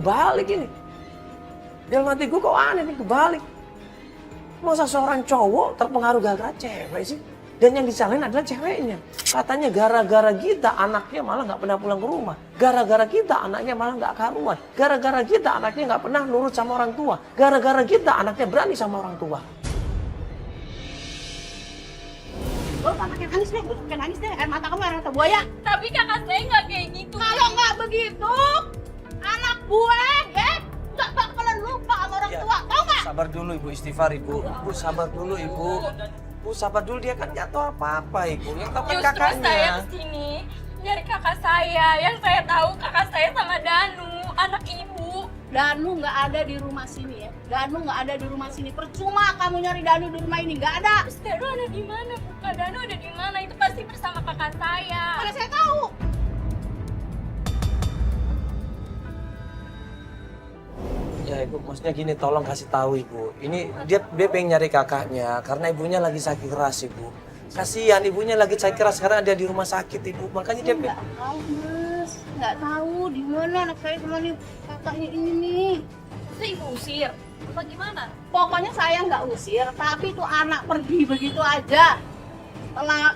kebalik ini. Dalam hati gue kok aneh nih, kebalik. Masa seorang cowok terpengaruh gara-gara cewek sih? Dan yang disalahin adalah ceweknya. Katanya gara-gara kita anaknya malah nggak pernah pulang ke rumah. Gara-gara kita anaknya malah nggak karuan. Gara-gara kita anaknya nggak pernah nurut sama orang tua. Gara-gara kita anaknya berani sama orang tua. Lo pakai nangis deh, pakai nangis deh. Air mata kamu air mata buaya. Tapi kakak saya nggak kayak gitu. Kalau nggak begitu, anak gue nggak bakalan lupa sama orang tua. Tahu nggak? Sabar dulu Ibu, istighfar Ibu. Ibu sabar dulu Ibu. Bu sabar dulu, dia kan nggak tahu apa-apa Ibu. Yang tahu kan Justru saya kakaknya. kesini nyari kakak saya. Yang saya tahu kakak saya sama Danu, anak ibu. Danu nggak ada di rumah sini ya. Danu nggak ada di rumah sini. Percuma kamu nyari Danu di rumah ini, nggak ada. Terus Danu ada di mana? Bukan Danu ada di mana? Itu pasti bersama kakak saya. Mana saya tahu. Ya Ibu, maksudnya gini, tolong kasih tahu Ibu. Ini dia pengen nyari kakaknya karena ibunya lagi sakit keras Ibu. Kasihan ibunya lagi sakit keras karena dia di rumah sakit Ibu. Makanya dia Nggak tahu mas, nggak tahu di mana anak saya sama nih kakaknya ini nih. Itu ibu usir. Apa gimana? Pokoknya saya nggak usir, tapi itu anak pergi begitu aja. Setelah,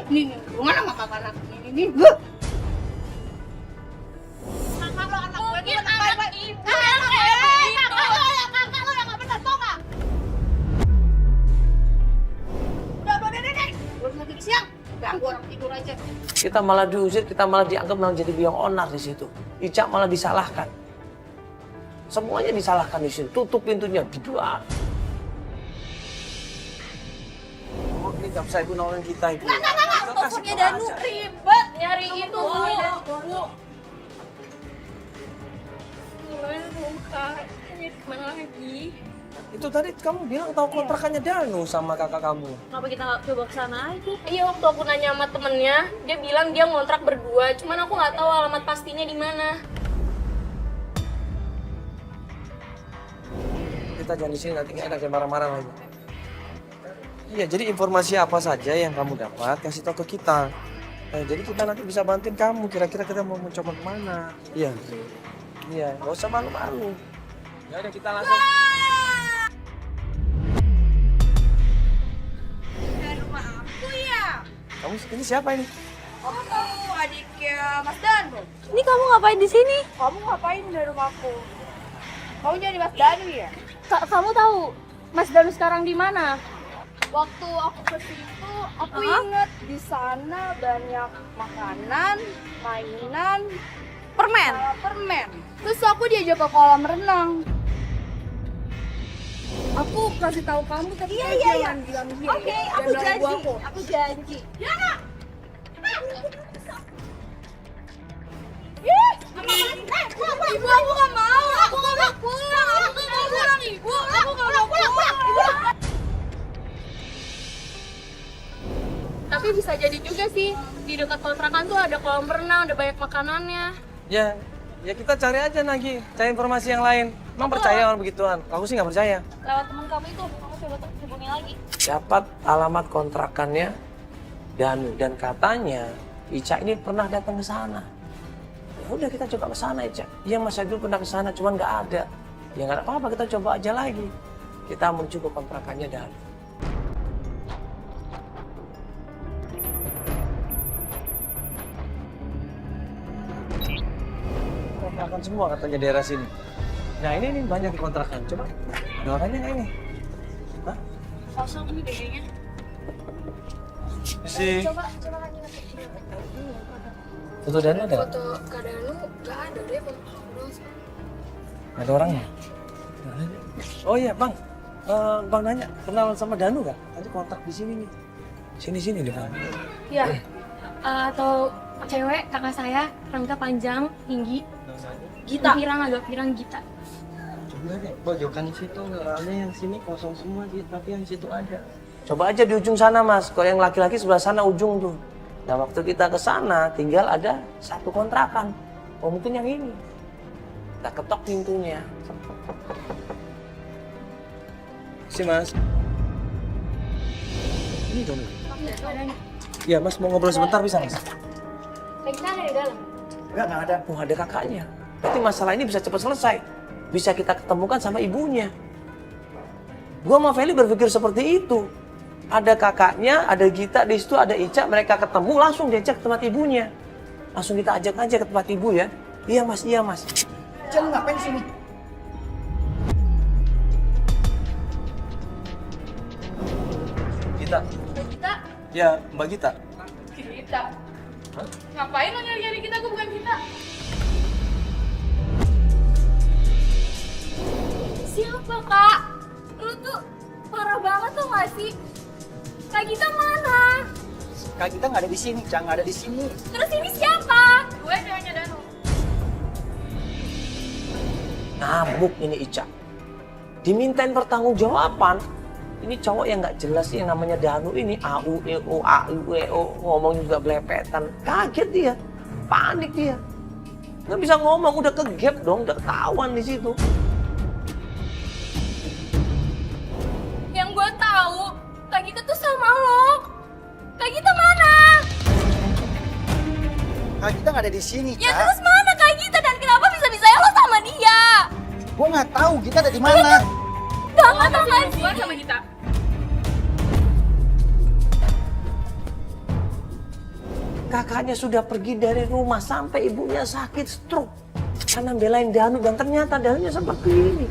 nih, hubungan sama kakak anak ini. Kakak lo anak gue Mungkin itu anak baik-baik. ibu Kakak yang kayak begitu. kakak lo yang nggak benar, tau nggak? Udah, belum lagi siang. Ganggu orang tidur aja. kita malah diusir, kita malah dianggap malah jadi biang onar di situ. Ica malah disalahkan. Semuanya disalahkan di situ. Tutup pintunya, berdua. Oh, ini nggak bisa Ibu nolongin kita Ibu. Teleponnya Danu ribet nyari itu bu. Gimana dong kak? Ini gimana lagi? Itu tadi kamu bilang tahu kontrakannya Danu sama kakak kamu. Kenapa kita nggak coba ke sana aja? Iya, waktu aku nanya sama temennya, dia bilang dia ngontrak berdua. Cuman aku nggak tahu alamat pastinya di mana. Kita jangan di sini, nanti nggak ada marah-marah lagi. Iya, jadi informasi apa saja yang kamu dapat kasih tahu ke kita. Jadi kita nanti bisa bantuin kamu. Kira-kira kita mau mencoba kemana? Iya. Iya, nggak usah malu-malu. Ya udah kita langsung. Dari rumah aku ya. Kamu ini siapa ini? Aku adiknya Mas Danu. Ini kamu ngapain di sini? Kamu ngapain dari rumahku? Kamu jadi Mas Danu ya? Kamu tahu Mas Danu sekarang di mana? Waktu aku ke situ, aku inget di sana banyak makanan, mainan, Permen. permen. Terus aku diajak ke kolam renang. Aku kasih tahu kamu tapi jangan bilang dia. Oke, ya. aku Jangan ganggu janji. aku. Aku janji. Ibu, aku gak mau. Aku gak mau pulang. Aku gak mau pulang, Ibu. Aku gak mau pulang. Tapi bisa jadi juga sih, di dekat kontrakan tuh ada kolam renang, ada banyak makanannya. Ya, ya kita cari aja lagi, cari informasi yang lain. Emang percaya orang begituan? Aku sih nggak percaya. Lewat teman kamu itu, kamu coba hubungi lagi. Dapat alamat kontrakannya Danu dan katanya Ica ini pernah datang ke sana. Ya udah kita coba ke sana Ica. Iya Mas Abdul pernah ke sana, cuman nggak ada. Ya nggak ada apa-apa, kita coba aja lagi. Kita menuju ke kontrakannya Danu. Kontrakan semua katanya daerah sini. Nah ini banyak di kontrakan. Coba ada orangnya nggak ini? Hah? Kosong ini kayaknya. Si Coba lagi ngetik. foto Danu ada? Foto Kak Danu nggak ada deh, foto kamu doang sih. Ada orangnya? Oh iya bang, bang nanya kenal sama Danu gak? Tadi kontak di sini nih. Sini deh bang. Iya. Atau cewek kakak saya, rambutnya panjang, tinggi. Gita. Agak pirang Gita. Coba deh, pojokan situ nggak ada, yang sini kosong semua sih, tapi yang situ ada. Coba aja di ujung sana mas, kalau yang laki-laki sebelah sana ujung tuh. Nah waktu kita ke sana tinggal ada satu kontrakan. Oh mungkin yang ini. Kita ketok pintunya. Si mas. Ini Danu. Iya mas mau ngobrol sebentar bisa mas? Kita ada di dalam. Nggak ada. Oh ada kakaknya. Berarti masalah ini bisa cepat selesai. Bisa kita ketemukan sama ibunya. Gua sama Feli berpikir seperti itu. Ada kakaknya, ada Gita, di situ ada Ica, mereka ketemu langsung diajak ke tempat ibunya. Langsung kita ajak aja ke tempat ibu ya. Iya mas, iya mas. Jangan ngapain di sini? Gita. Kita, Ya, Mbak Gita. kita. Ngapain lo nyari-nyari kita? Gue bukan kita. Siapa kak? Lu tuh parah banget tuh gak sih? Kak Gita mana? Kak Gita nggak ada di sini, Cang, nggak ada di sini. Terus ini siapa? Gue ceweknya Danu. Ngamuk ini Ica. Dimintain pertanggungjawaban. Ini cowok yang nggak jelas yang namanya Danu ini AU, ngomong juga belepetan. Kaget dia, panik dia. Nggak bisa ngomong, udah kegap dong, udah ketahuan di situ. Yang gue tahu, Kak Gita tuh sama lo. Kak Gita mana? Kak Gita nggak ada di sini, Ya Cak. terus mana Kak Gita dan kenapa bisa-bisanya lo sama dia? Gua nggak tahu Gita ada di mana. Gak tahu kan sih? Gue sama kita. Kakaknya sudah pergi dari rumah sampai ibunya sakit stroke. Karena belain Danu dan ternyata Danunya seperti ini.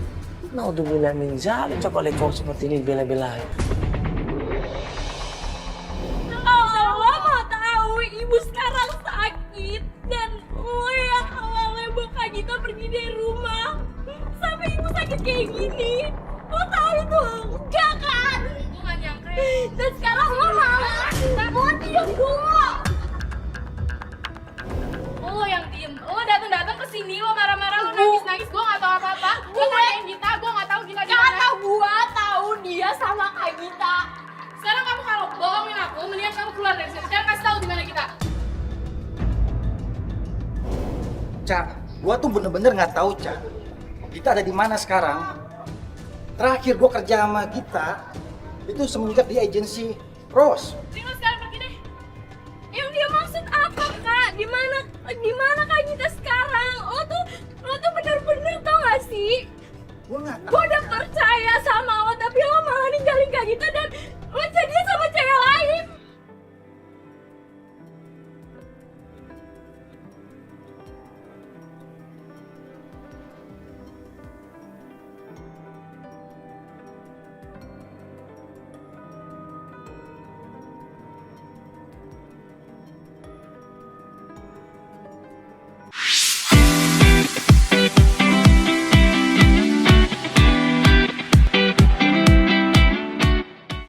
Naudzubillah min dzalik, coba lihat cowok seperti ini bela-belain. Kalau lo mau tahu, ibu sekarang sakit dan lo yang awalnya bawa Kak Gita pergi dari rumah sampai ibu sakit kayak gini. Lo tahu itu enggak kan? Gue gak nyangka. Dan sekarang lo malah mau diam dulu. Lo yang diem. Lo datang ke sini, lo marah-marah, lo nangis-nangis. Gue gak tahu apa-apa. Lo tanyain Gita, gue gak tahu Gita di mana. Kata gua tahu dia sama Kak Gita. Sekarang kamu kalau bohongin aku, mendingan kamu keluar dari sini. Sekarang kasih tahu di mana kita. Cak, gua tuh bener-bener nggak tahu, Cak. Gita ada di mana sekarang? Terakhir gua kerja sama Gita itu semenjak di agensi Rose. Mending lo sekarang pergi deh. Yang dia maksud apa Kak? Di mana Kak Gita sekarang? Lo tuh bener-bener tau gak sih? Gua nggak tahu. Gue udah percaya sama lo tapi lo malah